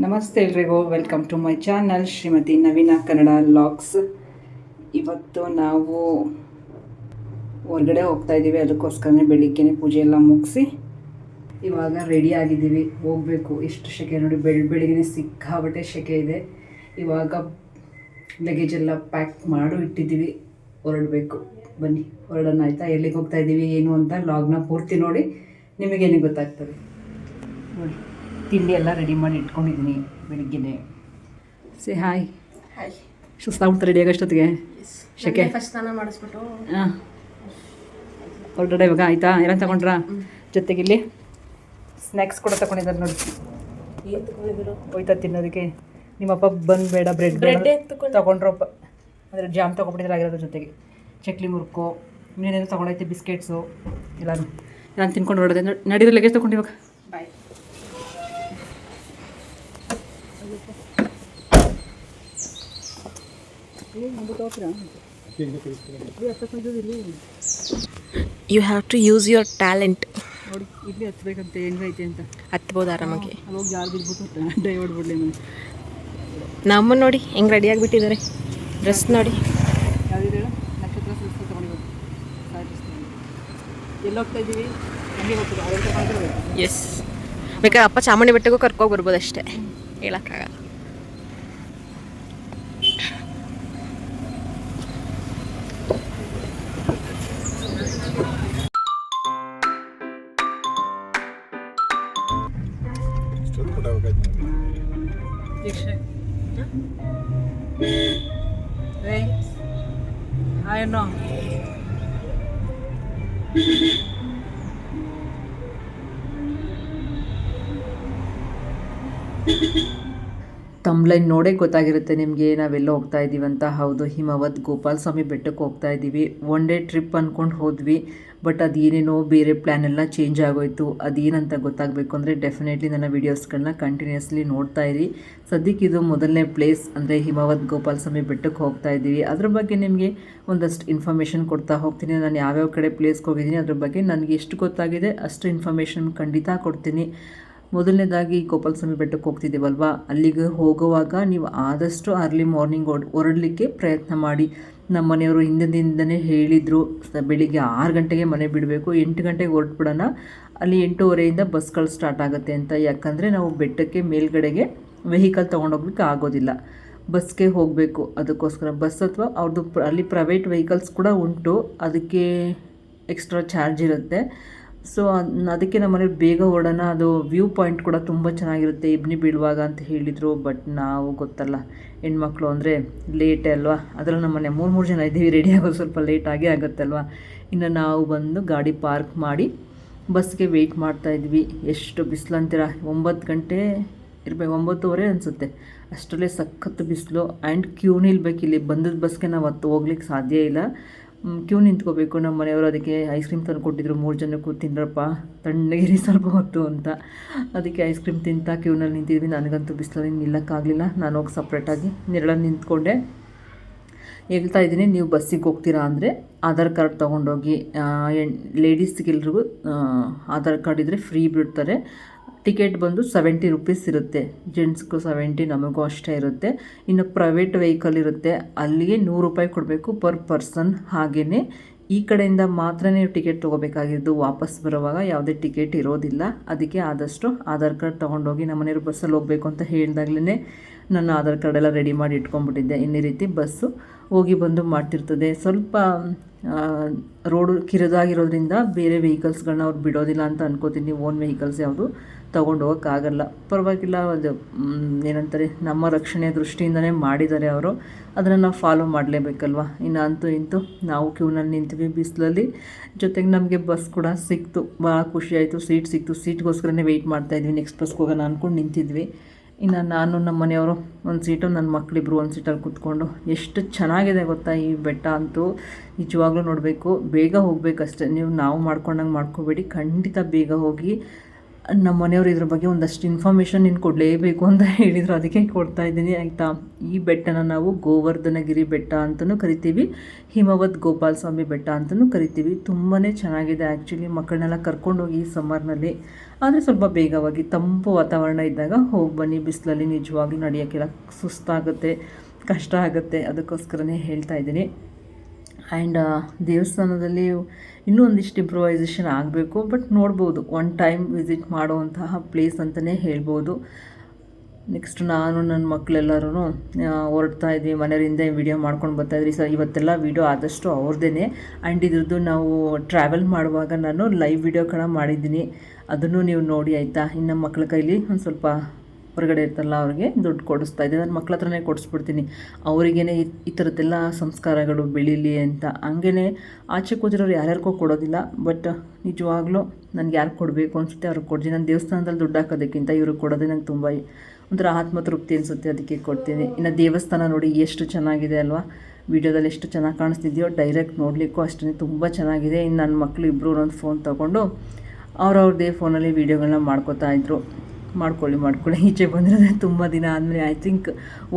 ನಮಸ್ತೆ ಎಲ್ರಿಗೂ, welcome to my channel Shrimathi Naveena Kannada logs. ಇವತ್ತು ನಾವು ಹೊರಗಡೆ ಹೋಗ್ತಾ ಇದ್ದೀವಿ. ಅದಕ್ಕೋಸ್ಕರನೇ ಬೆಳಿಗ್ಗೆ ಪೂಜೆ ಎಲ್ಲ ಮುಗಿಸಿ ಇವಾಗ ರೆಡಿ ಆಗಿದ್ದೀವಿ, ಹೋಗಬೇಕು. ಎಷ್ಟು ಸೆಕೆ ನೋಡಿ, ಬೆಳಿಗ್ಗೆ ಸಿಕ್ಕಾಬಟ್ಟೆ ಸೆಕೆ ಇದೆ. ಇವಾಗ ಲಗೇಜ್ ಎಲ್ಲ ಪ್ಯಾಕ್ ಮಾಡು ಇಟ್ಟಿದ್ದೀವಿ, ಹೊರಡಬೇಕು. ಬನ್ನಿ ಹೊರಡೋಣ, ಆಯಿತಾ? ಎಲ್ಲಿಗೆ ಹೋಗ್ತಾ ಇದ್ದೀವಿ ಏನು ಅಂತ ಲಾಗ್ನ ಪೂರ್ತಿ ನೋಡಿ, ನಿಮಗೇನು ಗೊತ್ತಾಗ್ತದೆ ನೋಡಿ. ತಿಂಡಿ ಎಲ್ಲ ರೆಡಿ ಮಾಡಿ ಇಟ್ಕೊಂಡಿದ್ದೀನಿ ಬೆಳಿಗ್ಗೆ. Say hi. ಸುಸ್ತಾಗ್ಬಿಡ್ತಾರೆ ರೆಡಿ ಆಗೋಷ್ಟೊತ್ತಿಗೆ, ಶೆಕೆ. ಫಸ್ಟ್ ಸ್ನಾನ ಮಾಡಿಸ್ಬಿಟ್ಟು ಹಾಂ, ಹೊರಗಡೆ ಇವಾಗ ಆಯಿತಾ? ಎಲ್ಲ ತಗೊಂಡ್ರಾ? ಜೊತೆಗೆ ಇಲ್ಲಿ ಸ್ನ್ಯಾಕ್ಸ್ ಕೂಡ ತಗೊಂಡಿದ್ದಾರೆ ನೋಡಿ. ಏನು ತಗೊಂಡಿದ್ರು? ಹೋಯ್ತಾ ತಿನ್ನೋದಕ್ಕೆ. ನಿಮ್ಮಪ್ಪ ಬಂದು ಬೇಡ ಬ್ರೆಡ್ ತೊಗೊಂಡ್ರಪ್ಪ, ಅಂದರೆ ಜಾಮ್ ತೊಗೊಂಡಿದ್ರೆ ಆಗಿರೋದ್ರ ಜೊತೆಗೆ ಚಕ್ಲಿ ಮುರುಕು ಇನ್ನೇನೇನು ತೊಗೊಂಡೈತೆ, ಬಿಸ್ಕೆಟ್ಸು ಎಲ್ಲರೂ. ನಾನು ತಿನ್ಕೊಂಡು ಹೊರಡೋದೆ. ನಡೀರೋ ಲಗೇಜ್ ತೊಗೊಂಡು ಇವಾಗ bye. You have to use your talent. ನೋಡಿ ಇಲ್ಲಿ ಹತ್ಬೇಕಂತೆ, ಹೆಂಗೈತೆ ಅಂತ. ಹತ್ಬೋದು ಆರಾಮಾಗಿ. ಅವಾಗ ಜಾರು ಬಿದ್ಬಿಟ್ಟು ಡೈ ಹೊಡ್ಬಿಡ್ಲಿ ನಾನು. ನಮ್ಮ ನೋಡಿ ಹೆಂಗೆ ರೆಡಿ ಆಗಿಬಿಟ್ಟಿದ್ದಾರೆ. ಡ್ರೆಸ್ ನೋಡಿ. ಯಾವುದಿದೆ ಹೇಳು? ನಕ್ಷತ್ರ ಸಿಲ್ಕ್ ತೊಗೊಂಡಿರೋದು. ಎಲ್ಲಿ ಹೋಗ್ತಾ ಇದ್ದೀವಿ? ಹಂಗೆ ಹೋಗ್ತೀವಿ, ಅವ್ರಿಗೆ ತಗೊಂಡಿರ್ಬೇಕು. ಎಸ್, ಬೇಕಾದ್ರೆ ಅಪ್ಪ ಚಾಮುಂಡಿ ಬೆಟ್ಟಕ್ಕೂ ಕರ್ಕೋಗಿ ಬರ್ಬೋದು ಅಷ್ಟೇ, ಹೇಳೋಕ್ಕಾಗಲ್ಲ. ಏನೋ ತಮ್ಲೈನ್ ನೋಡೇ ಗೊತ್ತಾಗಿರುತ್ತೆ ನಿಮಗೆ ನಾವೆಲ್ಲ ಹೋಗ್ತಾ ಇದ್ದೀವಿ ಅಂತ. ಹೌದು, ಹಿಮವದ್ ಗೋಪಾಲ ಸ್ವಾಮಿ ಬೆಟ್ಟಕ್ಕೆ ಹೋಗ್ತಾ ಇದ್ದೀವಿ. ಒನ್ ಡೇ ಟ್ರಿಪ್ ಅಂದ್ಕೊಂಡು ಹೋದ್ವಿ, ಬಟ್ ಅದೇನೇನೋ ಬೇರೆ ಪ್ಲ್ಯಾನ್ ಎಲ್ಲ ಚೇಂಜ್ ಆಗೋಯ್ತು. ಅದೇನಂತ ಗೊತ್ತಾಗಬೇಕು ಅಂದರೆ ಡೆಫಿನೆಟ್ಲಿ ನನ್ನ ವೀಡಿಯೋಸ್ಗಳನ್ನ ಕಂಟಿನ್ಯೂಸ್ಲಿ ನೋಡ್ತಾ ಇರಿ. ಸದ್ಯಕ್ಕೆ ಇದು ಮೊದಲನೇ ಪ್ಲೇಸ್, ಅಂದರೆ ಹಿಮವದ್ ಗೋಪಾಲ ಸ್ವಾಮಿ ಬೆಟ್ಟಕ್ಕೆ ಹೋಗ್ತಾ ಇದ್ದೀವಿ. ಅದ್ರ ಬಗ್ಗೆ ನಿಮಗೆ ಒಂದಷ್ಟು ಇನ್ಫಾರ್ಮೇಷನ್ ಕೊಡ್ತಾ ಹೋಗ್ತೀನಿ. ನಾನು ಯಾವ್ಯಾವ ಕಡೆ ಪ್ಲೇಸ್ಗೆ ಹೋಗಿದ್ದೀನಿ ಅದ್ರ ಬಗ್ಗೆ ನನಗೆ ಎಷ್ಟು ಗೊತ್ತಾಗಿದೆ ಅಷ್ಟು ಇನ್ಫಾರ್ಮೇಷನ್ ಖಂಡಿತ ಕೊಡ್ತೀನಿ. ಮೊದಲನೇದಾಗಿ ಗೋಪಾಲ ಸ್ವಾಮಿ ಬೆಟ್ಟಕ್ಕೆ ಹೋಗ್ತಿದ್ದೀವಲ್ವ, ಅಲ್ಲಿಗೆ ಹೋಗುವಾಗ ನೀವು ಆದಷ್ಟು ಅರ್ಲಿ ಮಾರ್ನಿಂಗ್ ಹೊರಡಲಿಕ್ಕೆ ಪ್ರಯತ್ನ ಮಾಡಿ. ನಮ್ಮ ಮನೆಯವರು ಹಿಂದಿನಿಂದನೇ ಹೇಳಿದರು, ಬೆಳಿಗ್ಗೆ 6 ಗಂಟೆಗೆ ಮನೆ ಬಿಡಬೇಕು, 8 ಗಂಟೆಗೆ ಹೊರಟ್ಬಿಡೋಣ, ಅಲ್ಲಿ 8:30 ಬಸ್ಗಳು ಸ್ಟಾರ್ಟ್ ಆಗುತ್ತೆ ಅಂತ. ಯಾಕಂದರೆ ನಾವು ಬೆಟ್ಟಕ್ಕೆ ಮೇಲ್ಗಡೆಗೆ ವೆಹಿಕಲ್ ತೊಗೊಂಡೋಗ್ಲಿಕ್ಕೆ ಆಗೋದಿಲ್ಲ, ಬಸ್ಗೆ ಹೋಗಬೇಕು. ಅದಕ್ಕೋಸ್ಕರ ಬಸ್ ಅಥವಾ ಅವ್ರದ್ದು ಅಲ್ಲಿ ಪ್ರೈವೇಟ್ ವೆಹಿಕಲ್ಸ್ ಕೂಡ ಉಂಟು, ಅದಕ್ಕೆ ಎಕ್ಸ್ಟ್ರಾ ಚಾರ್ಜ್ ಇರುತ್ತೆ. ಸೊ ಅದಕ್ಕೆ ನಮ್ಮ ಮನೇಲಿ ಬೇಗ ಹೊರಡೋಣ. ಅದು ವ್ಯೂ ಪಾಯಿಂಟ್ ಕೂಡ ತುಂಬ ಚೆನ್ನಾಗಿರುತ್ತೆ ಇಬ್ನಿ ಬೀಳುವಾಗ ಅಂತ ಹೇಳಿದರು. ಬಟ್ ನಾವು ಗೊತ್ತಲ್ಲ, ಹೆಣ್ಮಕ್ಳು ಅಂದರೆ ಲೇಟೇ ಅಲ್ವಾ. ಅದರಲ್ಲಿ ನಮ್ಮ ಮನೆ 3 ಜನ ಇದ್ದೀವಿ, ರೆಡಿ ಆಗೋದು ಸ್ವಲ್ಪ ಲೇಟ್ ಆಗೇ ಆಗುತ್ತಲ್ವ. ಇನ್ನು ನಾವು ಬಂದು ಗಾಡಿ ಪಾರ್ಕ್ ಮಾಡಿ ಬಸ್ಗೆ ವೆಯ್ಟ್ ಮಾಡ್ತಾಯಿದ್ವಿ. ಎಷ್ಟು ಬಿಸಿಲು ಅಂತೀರ, 9 ಗಂಟೆ ಇರಬೇಕು, 9:30 ಅನಿಸುತ್ತೆ. ಅಷ್ಟರಲ್ಲೇ ಸಖತ್ತು ಬಿಸಿಲು. ಆ್ಯಂಡ್ ಕ್ಯೂ ನಿಲ್ಬೇಕು. ಇಲ್ಲಿ ಬಂದದ ಬಸ್ಗೆ ನಾವು ಹೋಗ್ಲಿಕ್ಕೆ ಸಾಧ್ಯ ಇಲ್ಲ, ಕ್ಯೂ ನಿಂತ್ಕೋಬೇಕು. ನಮ್ಮ ಮನೆಯವರು ಅದಕ್ಕೆ ಐಸ್ ಕ್ರೀಮ್ ತಂದು ಕೊಟ್ಟಿದ್ರು, 3 ಜನಕ್ಕೂ ತಿಂದ್ರಪ್ಪ, ತಣ್ಣಗಿರಿ ಸ್ವಲ್ಪ ಹೊತ್ತು ಅಂತ. ಅದಕ್ಕೆ ಐಸ್ ಕ್ರೀಮ್ ತಿಂತಾ ಕ್ಯೂನಲ್ಲಿ ನಿಂತಿದ್ವಿ. ನನಗಂತೂ ಬಿಸಿಲಲ್ಲಿ ನಿಲ್ಲಕ್ಕಾಗಲಿಲ್ಲ, ನಾನು ಹೋಗಿ ಸಪ್ರೇಟಾಗಿ ನೆರಳಲ್ಲಿ ನಿಂತ್ಕೊಂಡೆ. ಹೇಳ್ತಾ ಇದ್ದೀನಿ, ನೀವು ಬಸ್ಸಿಗೆ ಹೋಗ್ತೀರಾ ಅಂದರೆ ಆಧಾರ್ ಕಾರ್ಡ್ ತೊಗೊಂಡೋಗಿ. ಲೇಡೀಸ್ಗೆಲ್ರಿಗೂ ಆಧಾರ್ ಕಾರ್ಡ್ ಇದ್ದರೆ ಫ್ರೀ ಬಿಡ್ತಾರೆ. ಟಿಕೆಟ್ ಬಂದು 70 ರೂಪೀಸ್ ಇರುತ್ತೆ, ಜೆಂಟ್ಸ್ಗೂ 70, ನಮಗೂ ಅಷ್ಟೇ ಇರುತ್ತೆ. ಇನ್ನು ಪ್ರೈವೇಟ್ ವೆಹಿಕಲ್ ಇರುತ್ತೆ, ಅಲ್ಲಿಗೆ 100 ರೂಪಾಯಿ ಕೊಡಬೇಕು ಪರ್ ಪರ್ಸನ್. ಹಾಗೆಯೇ ಈ ಕಡೆಯಿಂದ ಮಾತ್ರ ನೀವು ಟಿಕೆಟ್ ತೊಗೋಬೇಕಾಗಿದ್ದು, ವಾಪಸ್ ಬರುವಾಗ ಯಾವುದೇ ಟಿಕೆಟ್ ಇರೋದಿಲ್ಲ. ಅದಕ್ಕೆ ಆದಷ್ಟು ಆಧಾರ್ ಕಾರ್ಡ್ ತೊಗೊಂಡೋಗಿ. ನಮ್ಮ ಮನೆಯವರು ಬಸ್ಸಲ್ಲಿ ಹೋಗಬೇಕು ಅಂತ ಹೇಳಿದಾಗಲೇ ನನ್ನ ಆಧಾರ್ ಕಾರ್ಡ್ ಎಲ್ಲ ರೆಡಿ ಮಾಡಿ ಇಟ್ಕೊಂಡ್ಬಿಟ್ಟಿದ್ದೆ. ಇನ್ನೇ ರೀತಿ ಬಸ್ಸು ಹೋಗಿ ಬಂದು ಮಾಡ್ತಿರ್ತದೆ. ಸ್ವಲ್ಪ ರೋಡು ಕಿರಿದಾಗಿರೋದ್ರಿಂದ ಬೇರೆ ವೆಹಿಕಲ್ಸ್ಗಳನ್ನ ಅವ್ರು ಬಿಡೋದಿಲ್ಲ ಅಂತ ಅನ್ಕೋತೀನಿ. ಓನ್ ವೆಹಿಕಲ್ಸ್ ಯಾವುದು ತೊಗೊಂಡು ಹೋಗೋಕ್ಕಾಗಲ್ಲ, ಪರವಾಗಿಲ್ಲ. ಅದು ಏನಂತಾರೆ, ನಮ್ಮ ರಕ್ಷಣೆಯ ದೃಷ್ಟಿಯಿಂದನೇ ಮಾಡಿದ್ದಾರೆ ಅವರು, ಅದನ್ನು ನಾವು ಫಾಲೋ ಮಾಡಲೇಬೇಕಲ್ವ. ಇನ್ನು ಅಂತೂ ಇಂತೂ ನಾವು ಕ್ಯೂನಲ್ಲಿ ನಿಂತೀವಿ ಬಿಸಿಲಲ್ಲಿ. ಜೊತೆಗೆ ನಮಗೆ ಬಸ್ ಕೂಡ ಸಿಕ್ತು, ಭಾಳ ಖುಷಿಯಾಯಿತು. ಸೀಟ್ ಸಿಕ್ತು, ಸೀಟ್ಗೋಸ್ಕರನೇ ವೆಯ್ಟ್ ಮಾಡ್ತಾಯಿದ್ವಿ, ನೆಕ್ಸ್ಟ್ ಬಸ್ಗೆ ಹೋಗೋಣ ಅಂದ್ಕೊಂಡು ನಿಂತಿದ್ವಿ. ಇನ್ನು ನಾನು ನಮ್ಮ ಮನೆಯವರು ಒಂದು ಸೀಟು, ನನ್ನ ಮಕ್ಕಳಿಬ್ರು ಒಂದು ಸೀಟಲ್ಲಿ ಕೂತ್ಕೊಂಡು. ಎಷ್ಟು ಚೆನ್ನಾಗಿದೆ ಗೊತ್ತಾ ಈ ಬೆಟ್ಟ ಅಂತೂ, ನಿಜವಾಗ್ಲೂ ನೋಡಬೇಕು. ಬೇಗ ಹೋಗಬೇಕಷ್ಟೆ ನೀವು, ನಾವು ಮಾಡ್ಕೊಂಡಂಗೆ ಮಾಡ್ಕೋಬೇಡಿ, ಖಂಡಿತ ಬೇಗ ಹೋಗಿ. ನಮ್ಮ ಮನೆಯವರು ಇದ್ರ ಬಗ್ಗೆ ಒಂದಷ್ಟು ಇನ್ಫಾರ್ಮೇಷನ್ ನೀನು ಕೊಡಲೇಬೇಕು ಅಂತ ಹೇಳಿದರು, ಅದಕ್ಕೆ ಕೊಡ್ತಾ ಇದ್ದೀನಿ ಆಯಿತಾ. ಈ ಬೆಟ್ಟನ ನಾವು ಗೋವರ್ಧನಗಿರಿ ಬೆಟ್ಟ ಅಂತಲೂ ಕರಿತೀವಿ, ಹಿಮವದ್ ಗೋಪಾಲ ಸ್ವಾಮಿ ಬೆಟ್ಟ ಅಂತಲೂ ಕರಿತೀವಿ. ತುಂಬಾ ಚೆನ್ನಾಗಿದೆ ಆ್ಯಕ್ಚುಲಿ. ಮಕ್ಕಳನ್ನೆಲ್ಲ ಕರ್ಕೊಂಡೋಗಿ ಈ ಸಮ್ಮರ್ನಲ್ಲಿ, ಆದರೆ ಸ್ವಲ್ಪ ಬೇಗವಾಗಿ ತಂಪು ವಾತಾವರಣ ಇದ್ದಾಗ ಹೋಗಿ ಬನ್ನಿ. ಬಿಸಿಲಲ್ಲಿ ನಿಜವಾಗ್ಲೂ ನಡೆಯೋಕ್ಕೆಲ್ಲ ಸುಸ್ತಾಗುತ್ತೆ, ಕಷ್ಟ ಆಗುತ್ತೆ, ಅದಕ್ಕೋಸ್ಕರನೇ ಹೇಳ್ತಾ ಇದ್ದೀನಿ. ಆ್ಯಂಡ್ ದೇವಸ್ಥಾನದಲ್ಲಿ ಇನ್ನೂ ಒಂದಿಷ್ಟು ಇಂಪ್ರೂವೈಸೇಷನ್ ಆಗಬೇಕು, ಬಟ್ ನೋಡ್ಬೋದು, ಒನ್ ಟೈಮ್ ವಿಸಿಟ್ ಮಾಡುವಂತಹ ಪ್ಲೇಸ್ ಅಂತಲೇ ಹೇಳ್ಬೋದು. ನೆಕ್ಸ್ಟ್ ನಾನು ನನ್ನ ಮಕ್ಕಳೆಲ್ಲರೂ ಹೊರಡ್ತಾ ಇದ್ವಿ, ಮನೆಯವರಿಂದ ವಿಡಿಯೋ ಮಾಡ್ಕೊಂಡು ಬರ್ತಾಯಿದ್ರಿ. ಇವತ್ತೆಲ್ಲ ವಿಡಿಯೋ ಆದಷ್ಟು ಅವ್ರದ್ದೇ. ಆ್ಯಂಡ್ ಇದ್ರದ್ದು ನಾವು ಟ್ರಾವೆಲ್ ಮಾಡುವಾಗ ನಾನು ಲೈವ್ ವಿಡಿಯೋ ಕೂಡ ಮಾಡಿದ್ದೀನಿ, ಅದನ್ನು ನೀವು ನೋಡಿ ಆಯಿತಾ. ಇನ್ನು ಮಕ್ಕಳ ಕೈಲಿ ಒಂದು ಸ್ವಲ್ಪ ಹೊರಗಡೆ ಇರ್ತಲ್ಲ ಅವ್ರಿಗೆ ದುಡ್ಡು ಕೊಡಿಸ್ತಾ ಇದ್ದೆ, ನನ್ನ ಮಕ್ಳ ಹತ್ರನೇ ಕೊಡಿಸ್ಬಿಡ್ತೀನಿ. ಅವರಿಗೇನೆ ಈ ಥರದ್ದೆಲ್ಲ ಸಂಸ್ಕಾರಗಳು ಬೆಳೀಲಿ ಅಂತ. ಹಂಗೇ ಆಚೆ ಕೂತಿರೋರು ಯಾರ್ಯಾರಿಗೂ ಕೊಡೋದಿಲ್ಲ, ಬಟ್ ನಿಜವಾಗ್ಲೂ ನನಗೆ ಯಾರು ಕೊಡಬೇಕು ಅನಿಸುತ್ತೆ ಅವ್ರಿಗೆ ಕೊಡ್ತೀನಿ. ನಾನು ದೇವಸ್ಥಾನದಲ್ಲಿ ದುಡ್ಡು ಹಾಕೋದಕ್ಕಿಂತ ಇವ್ರಿಗೆ ಕೊಡೋದೇ ನಂಗೆ ತುಂಬ ಒಂಥರ ಆತ್ಮತೃಪ್ತಿ ಅನಿಸುತ್ತೆ, ಅದಕ್ಕೆ ಕೊಡ್ತೀನಿ. ಇನ್ನು ದೇವಸ್ಥಾನ ನೋಡಿ ಎಷ್ಟು ಚೆನ್ನಾಗಿದೆ ಅಲ್ವಾ, ವಿಡಿಯೋದಲ್ಲಿ ಎಷ್ಟು ಚೆನ್ನಾಗಿ ಕಾಣಿಸ್ತಿದೆಯೋ ಡೈರೆಕ್ಟ್ ನೋಡಲಿಕ್ಕೂ ಅಷ್ಟೇ ತುಂಬ ಚೆನ್ನಾಗಿದೆ. ಇನ್ನು ನನ್ನ ಮಕ್ಕಳು ಇಬ್ಬರು ಒಂದೊಂದು ಫೋನ್ ತೊಗೊಂಡು ಅವ್ರವ್ರದ್ದೇ ಫೋನಲ್ಲಿ ವೀಡಿಯೋಗಳನ್ನ ಮಾಡ್ಕೋತಾಯಿದ್ರು. ಮಾಡ್ಕೊಳ್ಳಿ ಈಚೆ ಬಂದಿರೋದೇ ತುಂಬ ದಿನ ಆದಮೇಲೆ, ಐ ಥಿಂಕ್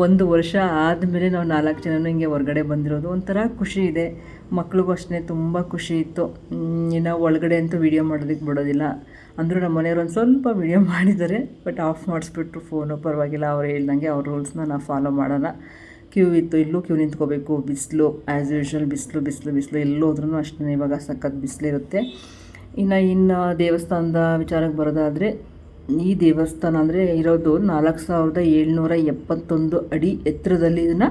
1 ವರ್ಷ ಆದಮೇಲೆ ನಾವು 4 ಜನನೂ ಹಿಂಗೆ ಹೊರಗಡೆ ಬಂದಿರೋದು. ಒಂಥರ ಖುಷಿ ಇದೆ, ಮಕ್ಳಿಗೂ ಅಷ್ಟೇ ತುಂಬ ಖುಷಿ ಇತ್ತು. ಇನ್ನು ಒಳಗಡೆ ಅಂತೂ ವೀಡಿಯೋ ಮಾಡೋದಕ್ಕೆ ಬಿಡೋದಿಲ್ಲ ಅಂದರೂ ನಮ್ಮ ಮನೆಯವರು ಒಂದು ಸ್ವಲ್ಪ ವೀಡಿಯೋ ಮಾಡಿದ್ದಾರೆ, ಬಟ್ ಆಫ್ ಮಾಡಿಸ್ಬಿಟ್ರು ಫೋನು. ಪರವಾಗಿಲ್ಲ, ಅವ್ರು ಹೇಳ್ದಂಗೆ ಅವ್ರ ರೂಲ್ಸ್ನ ನಾವು ಫಾಲೋ ಮಾಡೋಣ. ಕ್ಯೂ ಇತ್ತು, ಇಲ್ಲೂ ಕ್ಯೂ ನಿಂತ್ಕೋಬೇಕು, ಬಿಸಿಲು ಆ್ಯಸ್ ಯೂಶ್ವಲ್, ಬಿಸಿಲು ಎಲ್ಲೋದ್ರೂ ಅಷ್ಟೇ. ಇವಾಗ ಸಖತ್ ಬಿಸಿಲಿರುತ್ತೆ. ಇನ್ನು ದೇವಸ್ಥಾನದ ವಿಚಾರಕ್ಕೆ ಬರೋದಾದರೆ, ಈ ದೇವಸ್ಥಾನ ಅಂದರೆ ಇರೋದು 4771 ಅಡಿ ಎತ್ತರದಲ್ಲಿ ಇದನ್ನು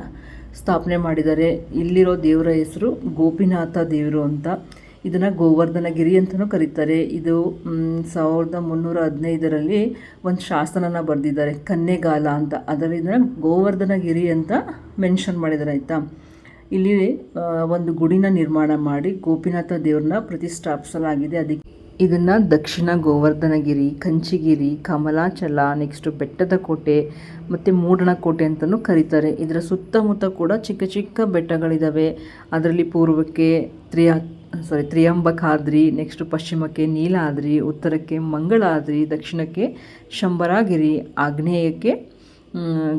ಸ್ಥಾಪನೆ ಮಾಡಿದ್ದಾರೆ. ಇಲ್ಲಿರೋ ದೇವರ ಹೆಸರು ಗೋಪಿನಾಥ ದೇವರು ಅಂತ. ಇದನ್ನು ಗೋವರ್ಧನಗಿರಿ ಅಂತಲೂ ಕರೀತಾರೆ. ಇದು 1315ರಲ್ಲಿ ಒಂದು ಶಾಸನನ ಬರೆದಿದ್ದಾರೆ, ಕನ್ನೆಗಾಲ ಅಂತ. ಅದರಿಂದ ಗೋವರ್ಧನಗಿರಿ ಅಂತ ಮೆನ್ಷನ್ ಮಾಡಿದ್ದಾರೆ ಆಯಿತಾ. ಇಲ್ಲಿ ಒಂದು ಗುಡಿನ ನಿರ್ಮಾಣ ಮಾಡಿ ಗೋಪಿನಾಥ ದೇವ್ರನ್ನ ಪ್ರತಿಷ್ಠಾಪಿಸಲಾಗಿದೆ. ಅದಕ್ಕೆ ಇದನ್ನು ದಕ್ಷಿಣ ಗೋವರ್ಧನಗಿರಿ, ಕಂಚಿಗಿರಿ, ಕಮಲಾಚಲ, ನೆಕ್ಸ್ಟು ಬೆಟ್ಟದ ಕೋಟೆ ಮತ್ತು ಮೂಡಣ ಕೋಟೆ ಅಂತಲೂ ಕರೀತಾರೆ. ಇದರ ಸುತ್ತಮುತ್ತ ಕೂಡ ಚಿಕ್ಕ ಚಿಕ್ಕ ಬೆಟ್ಟಗಳಿದ್ದಾವೆ. ಅದರಲ್ಲಿ ಪೂರ್ವಕ್ಕೆ ತ್ರಿಯಂಬಕಾದ್ರಿ, ನೆಕ್ಸ್ಟು ಪಶ್ಚಿಮಕ್ಕೆ ನೀಲಾದ್ರಿ, ಉತ್ತರಕ್ಕೆ ಮಂಗಳಾದ್ರಿ, ದಕ್ಷಿಣಕ್ಕೆ ಶಂಬರಾಗಿರಿ, ಆಗ್ನೇಯಕ್ಕೆ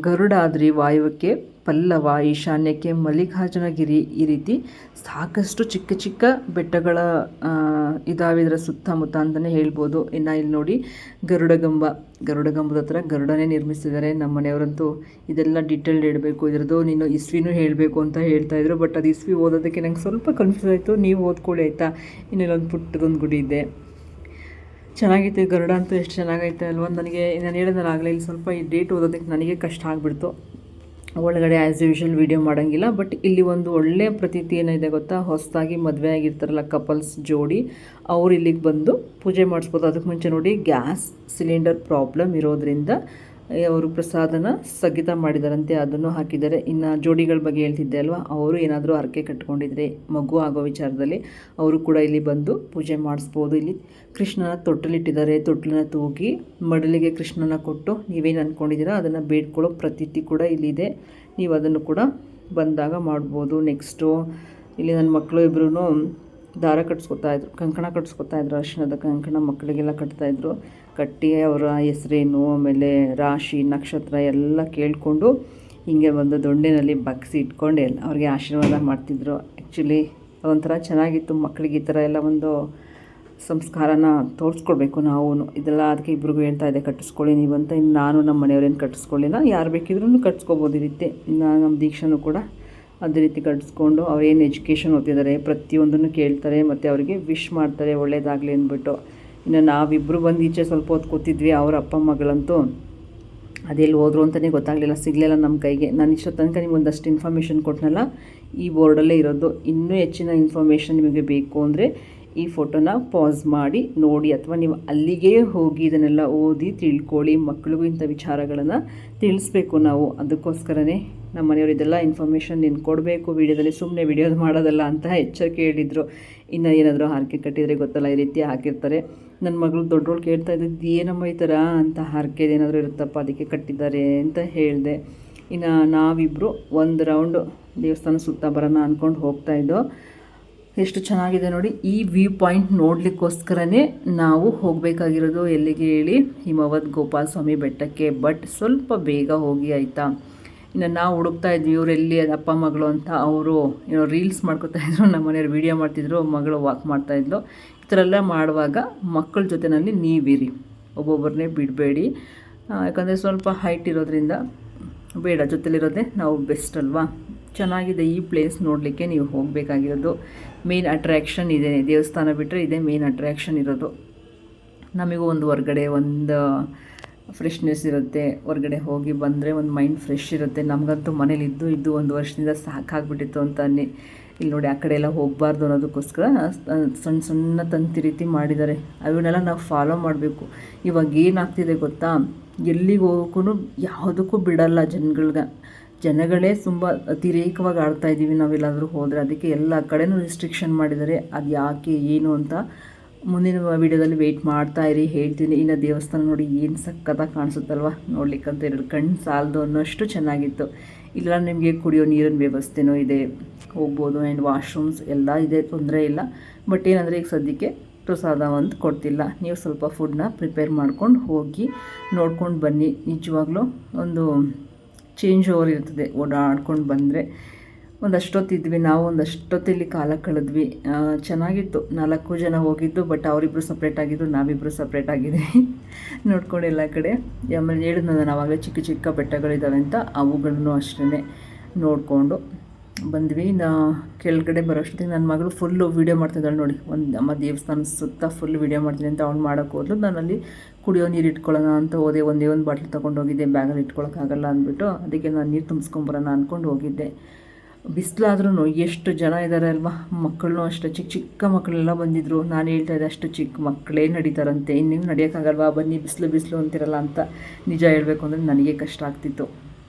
ಗರುಡಾದ್ರಿ, ವಾಯುವ್ಯಕ್ಕೆ ಪಲ್ಲವ, ಈಶಾನ್ಯಕ್ಕೆ ಮಲ್ಲಿಕಾರ್ಜುನಗಿರಿ. ಈ ರೀತಿ ಸಾಕಷ್ಟು ಚಿಕ್ಕ ಚಿಕ್ಕ ಬೆಟ್ಟಗಳ ಇದಾವೆ ಇದರ ಸುತ್ತಮುತ್ತ ಅಂತಲೇ ಹೇಳ್ಬೋದು. ಇನ್ನು ಇಲ್ಲಿ ನೋಡಿ ಗರುಡಗಂಬದ ಹತ್ರ ಗರುಡನೇ ನಿರ್ಮಿಸಿದ್ದಾರೆ. ನಮ್ಮ ಮನೆಯವರಂತೂ ಇದೆಲ್ಲ ಡೀಟೇಲ್ಡ್ ಹೇಳಬೇಕು, ಇದರದ್ದು ನೀನು ಇಸ್ವಿನೂ ಹೇಳಬೇಕು ಅಂತ ಹೇಳ್ತಾಯಿದ್ರು. ಬಟ್ ಅದು ಇಸ್ವಿ ಓದೋದಕ್ಕೆ ನಂಗೆ ಸ್ವಲ್ಪ ಕನ್ಫ್ಯೂಸ್ ಆಯಿತು, ನೀವು ಓದ್ಕೊಳ್ಳಿ ಆಯಿತಾ. ಇನ್ನೆಲ್ಲೊಂದು ಪುಟ್ಟದೊಂದು ಗುಡಿ ಇದೆ, ಚೆನ್ನಾಗೈತೆ. ಗರುಡ ಅಂತೂ ಎಷ್ಟು ಚೆನ್ನಾಗೈತೆ ಅಲ್ವ. ನನಗೆ ನಾನು ಹೇಳಿದ್ರೆ ಆಗಲೇ ಇಲ್ಲಿ ಸ್ವಲ್ಪ ಈ ಡೇಟ್ ಓದೋದಕ್ಕೆ ನನಗೆ ಕಷ್ಟ ಆಗಿಬಿಡ್ತು. ಒಳಗಡೆ ಆ್ಯಸ್ ಯೂಶ್ವಲ್ ವೀಡಿಯೋ ಮಾಡೋಂಗಿಲ್ಲ. ಬಟ್ ಇಲ್ಲಿ ಒಂದು ಒಳ್ಳೆಯ ಪ್ರತೀತಿ ಏನಿದೆ ಗೊತ್ತಾ, ಹೊಸದಾಗಿ ಮದುವೆ ಆಗಿರ್ತಾರಲ್ಲ ಕಪಲ್ಸ್ ಜೋಡಿ, ಅವ್ರು ಇಲ್ಲಿಗೆ ಬಂದು ಪೂಜೆ ಮಾಡಿಸ್ಬೋದು. ಅದಕ್ಕೆ ಮುಂಚೆ ನೋಡಿ ಗ್ಯಾಸ್ ಸಿಲಿಂಡರ್ ಪ್ರಾಬ್ಲಮ್ ಇರೋದ್ರಿಂದ ಅವರು ಪ್ರಸಾದನ ಸ್ಥಗಿತ ಮಾಡಿದಾರಂತೆ, ಅದನ್ನು ಹಾಕಿದ್ದಾರೆ. ಇನ್ನು ಜೋಡಿಗಳ ಬಗ್ಗೆ ಹೇಳ್ತಿದ್ದೆ ಅಲ್ವಾ, ಅವರು ಏನಾದರೂ ಹರಕೆ ಕಟ್ಕೊಂಡಿದ್ರೆ ಮಗು ಆಗೋ ವಿಚಾರದಲ್ಲಿ ಅವರು ಕೂಡ ಇಲ್ಲಿ ಬಂದು ಪೂಜೆ ಮಾಡಿಸ್ಬೋದು. ಇಲ್ಲಿ ಕೃಷ್ಣನ ತೊಟ್ಟಲಿಟ್ಟಿದ್ದಾರೆ, ತೊಟ್ಟಲನ್ನ ತೂಗಿ ಮಡಲಿಗೆ ಕೃಷ್ಣನ ಕೊಟ್ಟು ನೀವೇನು ಅಂದ್ಕೊಂಡಿದ್ದೀರಾ ಅದನ್ನು ಬೇಡ್ಕೊಳ್ಳೋ ಪ್ರತೀತಿ ಕೂಡ ಇಲ್ಲಿದೆ. ನೀವು ಅದನ್ನು ಕೂಡ ಬಂದಾಗ ಮಾಡ್ಬೋದು. ನೆಕ್ಸ್ಟು ಇಲ್ಲಿ ನನ್ನ ಮಕ್ಕಳು ಇಬ್ಬರೂ ದಾರ ಕಟ್ಸ್ಕೊತಾಯಿದ್ರು, ಕಂಕಣ ಕಟ್ಸ್ಕೊತಾಯಿದ್ರು, ಅರಿಶಿಣದ ಕಂಕಣ ಮಕ್ಕಳಿಗೆಲ್ಲ ಕಟ್ತಾಯಿದ್ರು. ಕಟ್ಟಿ ಅವರ ಹೆಸರೇನು, ಆಮೇಲೆ ರಾಶಿ ನಕ್ಷತ್ರ ಎಲ್ಲ ಕೇಳಿಕೊಂಡು ಹೀಗೆ ಒಂದು ದೊಣ್ಣೆನಲ್ಲಿ ಬಗ್ಸಿ ಇಟ್ಕೊಂಡು ಅವ್ರಿಗೆ ಆಶೀರ್ವಾದ ಮಾಡ್ತಿದ್ರು. ಆ್ಯಕ್ಚುಲಿ ಒಂಥರ ಚೆನ್ನಾಗಿತ್ತು. ಮಕ್ಕಳಿಗೆ ಈ ಥರ ಎಲ್ಲ ಒಂದು ಸಂಸ್ಕಾರನ ತೋರಿಸ್ಕೊಡ್ಬೇಕು ನಾವು. ಇದೆಲ್ಲ ಅದಕ್ಕೆ ಇಬ್ರಿಗೂ ಹೇಳ್ತಾ ಇದ್ದೆ, ಕಟ್ಟಿಸ್ಕೊಳ್ಳಿ ನೀವು ಅಂತ. ಇನ್ನು ನಾನು ನಮ್ಮ ಮನೆಯವ್ರೇನು ಕಟ್ಟಿಸ್ಕೊಳ್ಳಿಲ್ಲ, ಯಾರು ಬೇಕಿದ್ರೂ ಕಟ್ಸ್ಕೊಬೋದು. ಈ ರೀತಿ ನಮ್ಮ ದೀಕ್ಷಾನೂ ಕೂಡ ಅದೇ ರೀತಿ ಕಟ್ಟಿಸ್ಕೊಂಡು ಅವ್ರೇನು ಎಜುಕೇಷನ್ ಓದ್ತಿದ್ದಾರೆ ಪ್ರತಿಯೊಂದನ್ನು ಕೇಳ್ತಾರೆ, ಮತ್ತು ಅವರಿಗೆ ವಿಶ್ ಮಾಡ್ತಾರೆ ಒಳ್ಳೇದಾಗಲಿ ಅಂದ್ಬಿಟ್ಟು. ಇನ್ನು ನಾವಿಬ್ಬರು ಬಂದು ಈಚೆ ಸ್ವಲ್ಪ ಹೊತ್ತು ಕೂತಿದ್ವಿ. ಅವ್ರ ಅಪ್ಪ ಮಗಳಂತೂ ಅದೆಲ್ಲಿ ಹೋದ್ರು ಅಂತಲೇ ಗೊತ್ತಾಗಲಿಲ್ಲ, ಸಿಗಲಿಲ್ಲ ನಮ್ಮ ಕೈಗೆ. ನಾನು ಇಷ್ಟೋ ತನಕ ನಿಮ್ಗೆ ಒಂದಷ್ಟು ಇನ್ಫಾರ್ಮೇಷನ್ ಕೊಟ್ಟನಲ್ಲ, ಈ ಬೋರ್ಡಲ್ಲೇ ಇರೋದು. ಇನ್ನೂ ಹೆಚ್ಚಿನ ಇನ್ಫಾರ್ಮೇಷನ್ ನಿಮಗೆ ಬೇಕು ಅಂದರೆ ಈ ಫೋಟೋನ ಪಾಸ್ ಮಾಡಿ ನೋಡಿ, ಅಥವಾ ನೀವು ಅಲ್ಲಿಗೆ ಹೋಗಿ ಇದನ್ನೆಲ್ಲ ಓದಿ ತಿಳ್ಕೊಳ್ಳಿ. ಮಕ್ಕಳಿಗೂ ಇಂಥ ವಿಚಾರಗಳನ್ನು ತಿಳಿಸ್ಬೇಕು ನಾವು. ಅದಕ್ಕೋಸ್ಕರನೇ ನಮ್ಮ ಮನೆಯವರು ಇದೆಲ್ಲ ಇನ್ಫಾರ್ಮೇಷನ್ ನೀನು ಕೊಡಬೇಕು ವೀಡಿಯೋದಲ್ಲಿ, ಸುಮ್ಮನೆ ವೀಡಿಯೋದು ಮಾಡೋದಲ್ಲ ಅಂತ ಎಚ್ಚರಿಕೆ ಹೇಳಿದರು. ಇನ್ನು ಏನಾದರೂ ಹಾರಕೆ ಕಟ್ಟಿದರೆ ಗೊತ್ತಲ್ಲ, ಈ ರೀತಿ ಹಾಕಿರ್ತಾರೆ. ನನ್ನ ಮಗಳು ದೊಡ್ಡವಳು ಕೇಳ್ತಾ ಇದ್ದಿದ್ದು ಏನಮ್ಮ ಈ ಥರ ಅಂತ, ಹಾರಕೆದು ಏನಾದರೂ ಇರುತ್ತಪ್ಪ ಅದಕ್ಕೆ ಕಟ್ಟಿದ್ದಾರೆ ಅಂತ ಹೇಳಿದೆ. ಇನ್ನು ನಾವಿಬ್ಬರು ಒಂದು ರೌಂಡು ದೇವಸ್ಥಾನ ಸುತ್ತ ಬರೋಣ ಅಂದ್ಕೊಂಡು ಹೋಗ್ತಾಯಿದ್ದೋ. ಎಷ್ಟು ಚೆನ್ನಾಗಿದೆ ನೋಡಿ. ಈ ವ್ಯೂ ಪಾಯಿಂಟ್ ನೋಡಲಿಕ್ಕೋಸ್ಕರನೇ ನಾವು ಹೋಗಬೇಕಾಗಿರೋದು ಎಲ್ಲಿಗೆ ಹೇಳಿ, ಹಿಮವದ್ ಗೋಪಾಲ ಸ್ವಾಮಿ ಬೆಟ್ಟಕ್ಕೆ. ಬಟ್ ಸ್ವಲ್ಪ ಬೇಗ ಹೋಗಿ ಆಯಿತಾ. ಇನ್ನು ನಾವು ಹುಡುಕ್ತಾ ಇದ್ವಿ ಇವರೆಲ್ಲಿ ಅಪ್ಪ ಮಗಳು ಅಂತ. ಅವರು ಏನೋ ರೀಲ್ಸ್ ಮಾಡ್ಕೊತಾಯಿದ್ರು, ನಮ್ಮ ಮನೆಯವ್ರು ವೀಡಿಯೋ ಮಾಡ್ತಿದ್ರು, ಮಗಳು ವಾಕ್ ಮಾಡ್ತಾಯಿದ್ಲು. ಈ ಥರ ಎಲ್ಲ ಮಾಡುವಾಗ ಮಕ್ಕಳ ಜೊತೆಯಲ್ಲಿ ನೀವಿರಿ, ಒಬ್ಬೊಬ್ಬರನ್ನೇ ಬಿಡಬೇಡಿ. ಯಾಕಂದರೆ ಸ್ವಲ್ಪ ಹೈಟ್ ಇರೋದ್ರಿಂದ ಬೇಡ, ಜೊತೆಲಿರೋದೇ ನಾವು ಬೆಸ್ಟ್ ಅಲ್ವಾ. ಚೆನ್ನಾಗಿದೆ ಈ ಪ್ಲೇಸ್ ನೋಡಲಿಕ್ಕೆ ನೀವು ಹೋಗಬೇಕಾಗಿರೋದು. ಮೇನ್ ಅಟ್ರ್ಯಾಕ್ಷನ್ ಇದೆ, ದೇವಸ್ಥಾನ ಬಿಟ್ಟರೆ ಇದೇ ಮೇನ್ ಅಟ್ರ್ಯಾಕ್ಷನ್ ಇರೋದು. ನಮಗೂ ಒಂದು ಹೊರ್ಗಡೆ ಒಂದು ಫ್ರೆಶ್ನೆಸ್ ಇರುತ್ತೆ, ಹೊರಗಡೆ ಹೋಗಿ ಬಂದರೆ ಒಂದು ಮೈಂಡ್ ಫ್ರೆಶ್ ಇರುತ್ತೆ. ನಮಗಂತೂ ಮನೇಲಿ ಇದ್ದು 1 ವರ್ಷದಿಂದ ಸಾಕಾಗ್ಬಿಟ್ಟಿತ್ತು ಅಂತ ಇಲ್ಲಿ ನೋಡಿ, ಆ ಕಡೆ ಎಲ್ಲ ಹೋಗಬಾರ್ದು ಅನ್ನೋದಕ್ಕೋಸ್ಕರ ಸಣ್ಣ ಸಣ್ಣ ತಂತಿ ರೀತಿ ಮಾಡಿದ್ದಾರೆ. ಅವನ್ನೆಲ್ಲ ನಾವು ಫಾಲೋ ಮಾಡಬೇಕು. ಇವಾಗ ಏನಾಗ್ತಿದೆ ಗೊತ್ತಾ, ಎಲ್ಲಿಗೆ ಹೋಗೋಕ್ಕೂ ಯಾವುದಕ್ಕೂ ಬಿಡಲ್ಲ ಜನಗಳೇ ತುಂಬ ಅತಿರೇಕವಾಗಿ ಆಡ್ತಾಯಿದ್ದೀವಿ ನಾವೆಲ್ಲಾದರೂ ಹೋದರೆ. ಅದಕ್ಕೆ ಎಲ್ಲ ಕಡೆನೂ ರಿಸ್ಟ್ರಿಕ್ಷನ್ ಮಾಡಿದ್ದಾರೆ. ಅದು ಯಾಕೆ ಏನು ಅಂತ ಮುಂದಿನ ವೀಡಿಯೋದಲ್ಲಿ ವೆಯ್ಟ್ ಮಾಡ್ತಾಯಿರಿ, ಹೇಳ್ತೀನಿ. ಇನ್ನು ದೇವಸ್ಥಾನ ನೋಡಿ ಏನು ಸಕ್ಕತ್ತಾಗಿ ಕಾಣಿಸುತ್ತಲ್ವ, ನೋಡ್ಲಿಕ್ಕಂತ 2 ಕಣ್ಣು ಸಾಲದು ಅನ್ನೋಷ್ಟು ಚೆನ್ನಾಗಿತ್ತು. ಇಲ್ಲ ನಿಮಗೆ ಕುಡಿಯೋ ನೀರಿನ ವ್ಯವಸ್ಥೆನೂ ಇದೆ, ಹೋಗ್ಬೋದು. ಆ್ಯಂಡ್ ವಾಶ್ರೂಮ್ಸ್ ಎಲ್ಲ ಇದೆ, ತೊಂದರೆ ಇಲ್ಲ. ಬಟ್ ಏನಂದರೆ ಈಗ ಸದ್ಯಕ್ಕೆ ಪ್ರಸಾದ ಒಂದು ಕೊಡ್ತಿಲ್ಲ. ನೀವು ಸ್ವಲ್ಪ ಫುಡ್ನ ಪ್ರಿಪೇರ್ ಮಾಡ್ಕೊಂಡು ಹೋಗಿ ನೋಡ್ಕೊಂಡು ಬನ್ನಿ. ನಿಜವಾಗ್ಲೂ ಒಂದು ಚೇಂಜ್ ಓವರ್ ಇರ್ತದೆ ಓಡಾಡ್ಕೊಂಡು ಬಂದರೆ. ಒಂದಷ್ಟೊತ್ತಿದ್ವಿ ನಾವು, ಒಂದಷ್ಟೊತ್ತಿಲ್ಲಿ ಕಾಲ ಕಳೆದ್ವಿ. ಚೆನ್ನಾಗಿತ್ತು. 4 ಜನ ಹೋಗಿದ್ದು, ಬಟ್ ಅವರಿಬ್ಬರು ಸಪ್ರೇಟ್ ಆಗಿದ್ದು, ನಾವಿಬ್ಬರು ಸಪ್ರೇಟ್ ಆಗಿದ್ವಿ. ನೋಡ್ಕೊಂಡು ಎಲ್ಲ ಕಡೆ. ಆಮೇಲೆ ಹೇಳಿದ್ನ ನಾನು ಆವಾಗಲೇ ಚಿಕ್ಕ ಚಿಕ್ಕ ಬೆಟ್ಟಗಳಿದ್ದಾವೆ ಅಂತ, ಅವುಗಳನ್ನು ಅಷ್ಟೇ ನೋಡಿಕೊಂಡು ಬಂದ್ವಿ. ಕೆಳಗಡೆ ಬರೋಷ್ಟೊತ್ತಿಗೆ ನನ್ನ ಮಗಳು ಫುಲ್ಲು ವೀಡಿಯೋ ಮಾಡ್ತಿದ್ದಾಳೆ ನೋಡಿ. ನಮ್ಮ ದೇವಸ್ಥಾನ ಸುತ್ತ ಫುಲ್ ವೀಡಿಯೋ ಮಾಡ್ತೀನಿ ಅಂತ ಅವ್ನು ಮಾಡೋಕ್ಕೆ ಹೋದ್ಲು. ನಾನಲ್ಲಿ ಕುಡಿಯೋ ನೀರು ಇಟ್ಕೊಳ್ಳೋಣ ಅಂತ ಹೋದೆ. ಒಂದೇ ಒಂದು ಬಾಟ್ಲ್ ತೊಗೊಂಡೋಗಿದ್ದೆ, ಬ್ಯಾಗಲ್ಲಿ ಇಟ್ಕೊಳ್ಳೋಕ್ಕಾಗಲ್ಲ ಅಂದ್ಬಿಟ್ಟು. ಅದಕ್ಕೆ ನಾನು ನೀರು ತುಂಬಿಸ್ಕೊಂಬರೋಣ ಅಂದ್ಕೊಂಡು ಹೋಗಿದ್ದೆ. ಬಿಸಿಲಾದ್ರೂ ಎಷ್ಟು ಜನ ಇದ್ದಾರೆ ಅಲ್ವಾ. ಮಕ್ಕಳನ್ನೂ ಅಷ್ಟೇ, ಚಿಕ್ಕ ಚಿಕ್ಕ ಮಕ್ಕಳೆಲ್ಲ ಬಂದಿದ್ದರು. ನಾನು ಹೇಳ್ತಾಯಿದ್ದೆ, ಅಷ್ಟು ಚಿಕ್ಕ ಮಕ್ಕಳೇ ನಡೀತಾರಂತೆ, ಇನ್ನೇನು ನಡೆಯೋಕ್ಕಾಗಲ್ವಾ, ಬನ್ನಿ ಬಿಸಿಲು ಅಂತಿರಲ್ಲ ಅಂತ. ನಿಜ ಹೇಳಬೇಕು ಅಂದರೆ ನನಗೆ ಕಷ್ಟ ಆಗ್ತಿತ್ತು.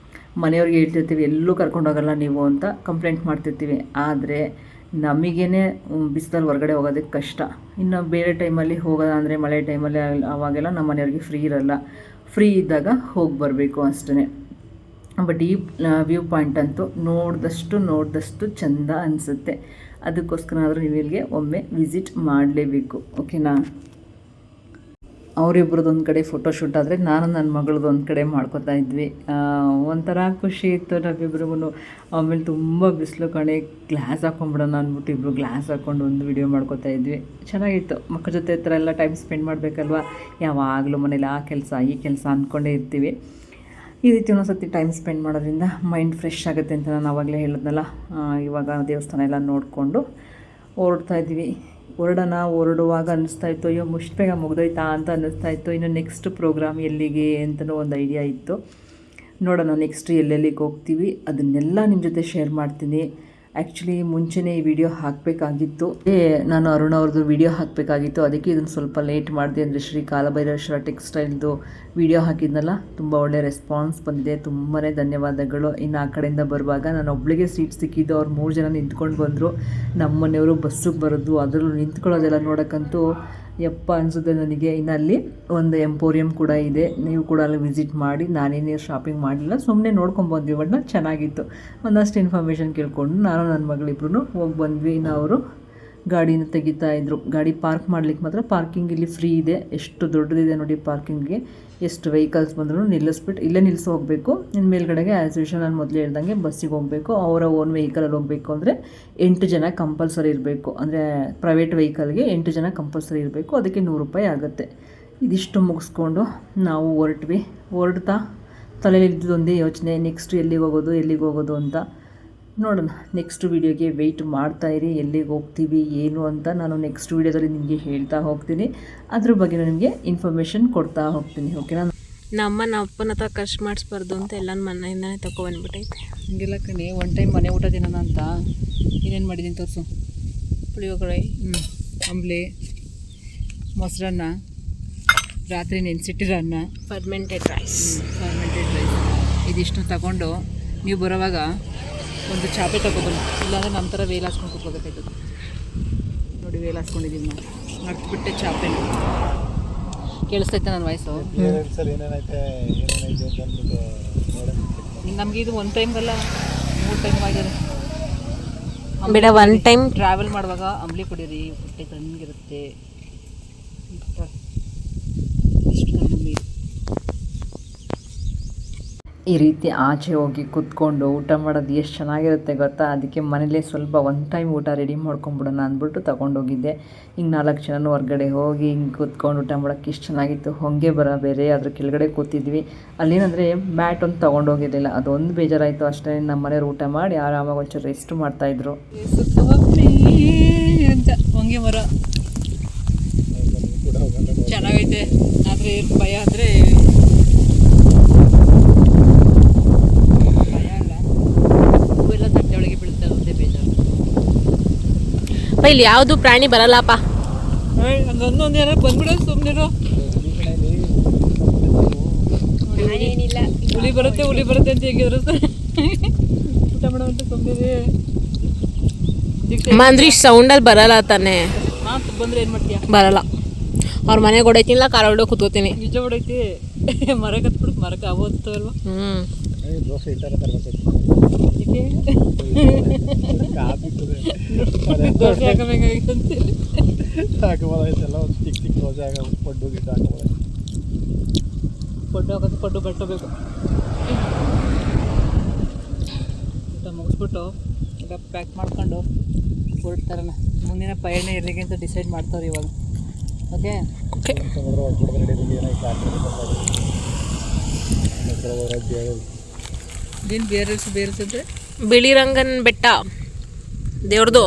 ಮನೆಯವ್ರಿಗೆ ಹೇಳ್ತಿರ್ತೀವಿ ಎಲ್ಲೂ ಕರ್ಕೊಂಡೋಗಲ್ಲ ನೀವು ಅಂತ ಕಂಪ್ಲೇಂಟ್ ಮಾಡ್ತಿರ್ತೀವಿ. ಆದರೆ ನಮಗೇ ಬಿಸಿಲಲ್ಲಿ ಹೊರಗಡೆ ಹೋಗೋದಕ್ಕೆ ಕಷ್ಟ. ಇನ್ನು ಬೇರೆ ಟೈಮಲ್ಲಿ ಹೋಗೋದ ಅಂದರೆ ಮಳೆ ಟೈಮಲ್ಲಿ ಆವಾಗೆಲ್ಲ ನಮ್ಮ ಮನೆಯವ್ರಿಗೆ ಫ್ರೀ ಇರಲ್ಲ. ಫ್ರೀ ಇದ್ದಾಗ ಹೋಗಿ ಬರಬೇಕು ಅಷ್ಟೇ. ಬಟ್ ಈ ವ್ಯೂ ಪಾಯಿಂಟ್ ಅಂತೂ ನೋಡಿದಷ್ಟು ಚೆಂದ ಅನಿಸುತ್ತೆ. ಅದಕ್ಕೋಸ್ಕರ ನೀವು ಇಲ್ಲಿಗೆ ಒಮ್ಮೆ ವಿಸಿಟ್ ಮಾಡಲೇಬೇಕು, ಓಕೆನಾ. ಅವರಿಬ್ಬರದ್ದು ಒಂದು ಕಡೆ ಫೋಟೋಶೂಟ್ ಆದರೆ ನಾನು ನನ್ನ ಮಗಳದ್ದು ಒಂದು ಕಡೆ ಮಾಡ್ಕೋತಾ ಇದ್ವಿ. ಒಂಥರ ಖುಷಿ ಇತ್ತು ನಾವಿಬ್ರಿಗೂ. ಆಮೇಲೆ ತುಂಬ ಬಿಸಿಲು ಕಣೆ, ಗ್ಲಾಸ್ ಹಾಕ್ಕೊಂಬಿಡೋಣ ಅಂದ್ಬಿಟ್ಟು ಇಬ್ಬರು ಗ್ಲಾಸ್ ಹಾಕ್ಕೊಂಡು ಒಂದು ವಿಡಿಯೋ ಮಾಡ್ಕೋತಾ ಇದ್ವಿ. ಚೆನ್ನಾಗಿತ್ತು. ಮಕ್ಕಳ ಜೊತೆ ಈ ಥರ ಎಲ್ಲ ಟೈಮ್ ಸ್ಪೆಂಡ್ ಮಾಡಬೇಕಲ್ವ. ಯಾವಾಗಲೂ ಮನೇಲಿ ಈ ಕೆಲಸ ಅಂದ್ಕೊಂಡೇ ಇರ್ತೀವಿ. ಈ ರೀತಿ ಒಂದೊಂದ್ಸತಿ ಟೈಮ್ ಸ್ಪೆಂಡ್ ಮಾಡೋದ್ರಿಂದ ಮೈಂಡ್ ಫ್ರೆಶ್ ಆಗುತ್ತೆ ಅಂತ ನಾನು ಆವಾಗಲೇ ಹೇಳಿದ್ನಲ್ಲ. ಇವಾಗ ದೇವಸ್ಥಾನ ಎಲ್ಲ ನೋಡಿಕೊಂಡು ಹೊರಡ್ತಾಯಿದ್ವಿ. ಹೊರಡುವಾಗ ಅನ್ನಿಸ್ತಾಯಿತ್ತು, ಅಯ್ಯೋ ಮುಷ್ಟು ಬೇಗ ಮುಗ್ದೋಯ್ತಾ ಅಂತ ಅನ್ನಿಸ್ತಾಯಿತ್ತು. ಇನ್ನು ನೆಕ್ಸ್ಟ್ ಪ್ರೋಗ್ರಾಮ್ ಎಲ್ಲಿಗೆ ಅಂತಲೂ ಒಂದು ಐಡಿಯಾ ಇತ್ತು. ನೋಡೋಣ ನೆಕ್ಸ್ಟ್ ಎಲ್ಲೆಲ್ಲಿಗೆ ಹೋಗ್ತೀವಿ, ಅದನ್ನೆಲ್ಲ ನಿಮ್ಮ ಜೊತೆ ಶೇರ್ ಮಾಡ್ತೀನಿ. ಆ್ಯಕ್ಚುಲಿ ಮುಂಚೆನೇ ಈ ವಿಡಿಯೋ ಹಾಕಬೇಕಾಗಿತ್ತು. ನಾನು ಅರುಣ್ ಅವ್ರದ್ದು ವಿಡಿಯೋ ಹಾಕಬೇಕಾಗಿತ್ತು. ಅದಕ್ಕೆ ಇದನ್ನು ಸ್ವಲ್ಪ ಲೇಟ್ ಮಾಡಿದೆ. ಅಂದರೆ ಶ್ರೀ ಕಾಲಭೈರೇಶ್ವರ ಟೆಕ್ಸ್ಟೈಲ್ದು ವಿಡಿಯೋ ಹಾಕಿದ್ನಲ್ಲ, ತುಂಬ ಒಳ್ಳೆ ರೆಸ್ಪಾನ್ಸ್ ಬಂದಿದೆ. ತುಂಬಾ ಧನ್ಯವಾದಗಳು. ಇನ್ನು ಆ ಕಡೆಯಿಂದ ಬರುವಾಗ ನಾನು ಒಬ್ಬಳಿಗೆ ಸೀಟ್ ಸಿಕ್ಕಿದ್ದು. ಅವ್ರು 3 ಜನ ನಿಂತ್ಕೊಂಡು ಬಂದರು. ನಮ್ಮ ಮನೆಯವರು ಬಸ್ಸಿಗೆ ಬರೋದು, ಅದರಲ್ಲೂ ನಿಂತ್ಕೊಳ್ಳೋದೆಲ್ಲ ನೋಡೋಕ್ಕಂತೂ ಯಪ್ಪ ಅನಿಸುತ್ತೆ ನನಗೆ. ಇನ್ನು ಅಲ್ಲಿ ಒಂದು ಎಂಪೋರಿಯಂ ಕೂಡ ಇದೆ, ನೀವು ಕೂಡ ಅಲ್ಲಿ ವಿಸಿಟ್ ಮಾಡಿ. ನಾನೇನೇ ಶಾಪಿಂಗ್ ಮಾಡಲಿಲ್ಲ, ಸುಮ್ಮನೆ ನೋಡ್ಕೊಂಡ್ಬಂದ್ವಿ. ಬಟ್ ಚೆನ್ನಾಗಿತ್ತು. ಒಂದಷ್ಟು ಇನ್ಫಾರ್ಮೇಷನ್ ಕೇಳ್ಕೊಂಡು ನಾನು ನನ್ನ ಮಗಳಿಬ್ರು ಹೋಗಿ ಬಂದ್ವಿ. ಇನ್ನು ಅವರು ಗಾಡಿನ ತೆಗಿತಾ ಇದ್ರು. ಗಾಡಿ ಪಾರ್ಕ್ ಮಾಡ್ಲಿಕ್ಕೆ ಮಾತ್ರ ಪಾರ್ಕಿಂಗ್ ಇಲ್ಲಿ ಫ್ರೀ ಇದೆ. ಎಷ್ಟು ದೊಡ್ಡದಿದೆ ನೋಡಿ ಪಾರ್ಕಿಂಗ್ಗೆ. ಎಷ್ಟು ವೆಹಿಕಲ್ಸ್ ಬಂದರೂ ನಿಲ್ಲಿಸ್ಬಿಟ್ಟು ಇಲ್ಲೇ ನಿಲ್ಲಿಸಿ ಹೋಗಬೇಕು. ಇನ್ನು ಮೇಲ್ಗಡೆಗೆ ಆ್ಯಸ್ ಯೂಶುವಲ್ ನಾನು ಮೊದಲೇ ಹೇಳ್ದಂಗೆ ಬಸ್ಸಿಗೆ ಹೋಗಬೇಕು. ಅವರ ಓನ್ ವೆಹಿಕಲಲ್ಲಿ ಹೋಗಬೇಕು ಅಂದರೆ 8 ಜನ ಕಂಪಲ್ಸರಿ ಇರಬೇಕು. ಅಂದರೆ ಪ್ರೈವೇಟ್ ವೆಹಿಕಲ್ಗೆ 8 ಜನ ಕಂಪಲ್ಸರಿ ಇರಬೇಕು. ಅದಕ್ಕೆ 100 ರೂಪಾಯಿ ಆಗುತ್ತೆ. ಇದಿಷ್ಟು ಮುಗಿಸ್ಕೊಂಡು ನಾವು ಹೊರಡ್ತಾ ತಲೆಯಲ್ಲಿ ಇದ್ದೊಂದೇ ಯೋಚನೆ, ನೆಕ್ಸ್ಟ್ ಎಲ್ಲಿಗೆ ಹೋಗೋದು ಅಂತ. ನೋಡೋಣ, ನೆಕ್ಸ್ಟ್ ವೀಡಿಯೋಗೆ ವೆಯ್ಟ್ ಮಾಡ್ತಾಯಿರಿ. ಎಲ್ಲಿಗೆ ಹೋಗ್ತೀವಿ ಏನು ಅಂತ ನಾನು ನೆಕ್ಸ್ಟ್ ವೀಡಿಯೋದಲ್ಲಿ ನಿಮಗೆ ಹೇಳ್ತಾ ಹೋಗ್ತೀನಿ. ಅದ್ರ ಬಗ್ಗೆ ನಿಮಗೆ ಇನ್ಫಾರ್ಮೇಷನ್ ಕೊಡ್ತಾ ಹೋಗ್ತೀನಿ, ಓಕೆನಾ. ನಮ್ಮ ಅಪ್ಪನ ಹತ್ರ ಖರ್ಚು ಮಾಡಿಸ್ಬಾರ್ದು ಅಂತ ಎಲ್ಲ ಮನೆಯಿಂದನೇ ತೊಗೊಬಂದ್ಬಿಟ್ಟೈತೆ. ಹಂಗೆಲ್ಲ ಕಣೆ, ಒನ್ ಟೈಮ್ ಮನೆ ಊಟ ತಿನ್ನೋಣ ಅಂತ ಏನೇನು ಮಾಡಿದ್ದೀನಿ ತೋರಿಸು. ಪುಳಿಯೋಗರೆ, ಅಂಬ್ಲಿ, ಮೊಸರನ್ನ, ರಾತ್ರಿ ನೆನೆಸಿಟ್ಟಿರೋ ಅನ್ನ, ಫರ್ಮೆಂಟೆಡ್ ರೈಸ್. ಇದಿಷ್ಟು ತಗೊಂಡು ನೀವು ಬರೋವಾಗ ಒಂದು ಚಾಪೆ ತಗೋಬನ್ನಿ. ಇಲ್ಲಾಂದರೆ ನಮ್ಮ ಥರ ವೇಲ್ ಹಾಸ್ಕೊಂಡು ಕೂತ್ಕೋಬೇಕಾಯ್ತದೆ. ನೋಡಿ ವೇಲ್ ಹಾಸ್ಕೊಂಡಿದ್ದೀನಿ ನಾನು, ಮರ್ತ್ಬಿಟ್ಟೆ ಚಾಪೆನ. ಕೇಳಿಸ್ತೈತೆ ನನ್ನ ವಾಯ್ಸು? ನಮಗೆ ಇದು 1 ಟೈಮ್ಗಲ್ಲ 3 ಟೈಮ್ ಆಗಿದೆ. ಬೇಡ ಒನ್ ಟೈಮ್ ಟ್ರಾವೆಲ್ ಮಾಡುವಾಗ ಅಂಬ್ಲಿ ಕುಡೀರಿ, ಹೊಟ್ಟೆ ತಣ್ಣಗಿರುತ್ತೆ. ಈ ರೀತಿ ಆಚೆ ಹೋಗಿ ಕೂತ್ಕೊಂಡು ಊಟ ಮಾಡೋದು ಎಷ್ಟು ಚೆನ್ನಾಗಿರುತ್ತೆ ಗೊತ್ತಾ. ಅದಕ್ಕೆ ಮನೇಲೇ ಸ್ವಲ್ಪ ಒನ್ ಟೈಮ್ ಊಟ ರೆಡಿ ಮಾಡ್ಕೊಂಬಿಡೋಣ ಅಂದ್ಬಿಟ್ಟು ತೊಗೊಂಡೋಗಿದ್ದೆ. ಹಿಂಗೆ 4 ಜನನೂ ಹೊರ್ಗಡೆ ಹೋಗಿ ಹಿಂಗೆ ಕೂತ್ಕೊಂಡು ಊಟ ಮಾಡೋಕ್ಕೆ ಎಷ್ಟು ಚೆನ್ನಾಗಿತ್ತು. ಹೊಂಗೆ ಬರ ಬೇರೆ ಅದ್ರ ಕೆಳಗಡೆ ಕೂತಿದ್ವಿ. ಅಲ್ಲೇನಂದರೆ ಮ್ಯಾಟ್ ಒಂದು ತೊಗೊಂಡೋಗಿರಲಿಲ್ಲ, ಅದೊಂದು ಬೇಜಾರಾಯಿತು ಅಷ್ಟೇ. ನಮ್ಮ ಮನೆಯವ್ರು ಊಟ ಮಾಡಿ ಆರಾಮಾಗಿ ಒಂಚೂರು ರೆಸ್ಟ್ ಮಾಡ್ತಾಯಿದ್ರು. ಅಂತ ಹೊಂಗೆ ಮರ ಚೆನ್ನಾಗೈತೆ, ಆದರೆ ಭಯ ಅಂದರೆ ಇಲ್ಲಿ ಯಾವುದು ಪ್ರಾಣಿ ಬರಲ್ಲಪ್ಪ. ಹಂಗೊಂದೇನೋ ಬಂದ್ಬಿಡೋದು ಸುಮ್ಮನಿರೋ. ಏನಿಲ್ಲ, ಹುಲಿ ಬರುತ್ತೆ ಅಂತ ಹೇಗಿದ್ರು ಊಟ ಮಾಡೋಂತ ಸುಮ್ಮನೆ ಅಂದ್ರೆ ಸೌಂಡಲ್ಲಿ ಬರಲ್ಲ ತಾನೆ. ಬಂದ್ರೆ ಏನು ಮಾಡ್ತೀಯ? ಬರಲ್ಲ. ಅವ್ರ ಮನೆಗೆ ಹೊಡೈತಿಲ್ಲ, ಕಾರ್ ಹೊಡೆ ಕೂತ್ಕೋತೀನಿ. ನಿಜ ಹೊಡೈತಿ. ಮರ ಕತ್ಬಿಟ್ಟು ಮರಕ್ಕೆ ಆಗೋದು ಅಲ್ವಾ. ದೋಸೆ ಇಟ್ಟಾರೆ ತರಬೇಕು. ದೋಸೆ ಹಾಕಬೇಕಾಗಿತ್ತು ಅಂತೇಳಿ ಹಾಕಬೋದಾಯ್ತಲ್ಲ, ಒಂದು ಚಿಕ್ಕ ಚಿಕ್ಕ ದೋಸೆ ಹಾಕೋದು, ಪಡ್ಡು ಗಿಡ್ಡ ಹಾಕಬೋದು. ಪಡ್ಡು ಹಾಕೋದು, ಪಡ್ಡು ಬಟ್ಟಬೇಕು. ಊಟ ಮುಗಿಸ್ಬಿಟ್ಟು ಈಗ ಪ್ಯಾಕ್ ಮಾಡ್ಕೊಂಡು ಹೊರಡ್ತಾರಣ. ಮುಂದಿನ ಪಯಣ ಎಲ್ಲಿಗೆ ಅಂತ ಡಿಸೈಡ್ ಮಾಡ್ತಾರೆ ಇವಾಗ. ಓಕೆ, ಏನು ಬೇರೆ ಅಂದರೆ ಬಿಳಿರಂಗನ್ ಬೆಟ್ಟ ದೇವ್ರದು.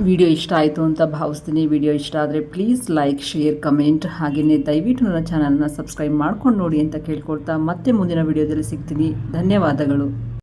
ವಿಡಿಯೋ ಇಷ್ಟ ಆಯಿತು ಅಂತ ಭಾವಿಸ್ತೀನಿ. ವಿಡಿಯೋ ಇಷ್ಟ ಆದರೆ ಪ್ಲೀಸ್ ಲೈಕ್, ಶೇರ್, ಕಮೆಂಟ್, ಹಾಗೆಯೇ ದಯವಿಟ್ಟು ನನ್ನ ಚಾನಲ್ನ ಸಬ್ಸ್ಕ್ರೈಬ್ ಮಾಡ್ಕೊಂಡು ನೋಡಿ ಅಂತ ಕೇಳ್ಕೊಳ್ತಾ ಮತ್ತೆ ಮುಂದಿನ ವಿಡಿಯೋದಲ್ಲಿ ಸಿಗ್ತೀನಿ. ಧನ್ಯವಾದಗಳು.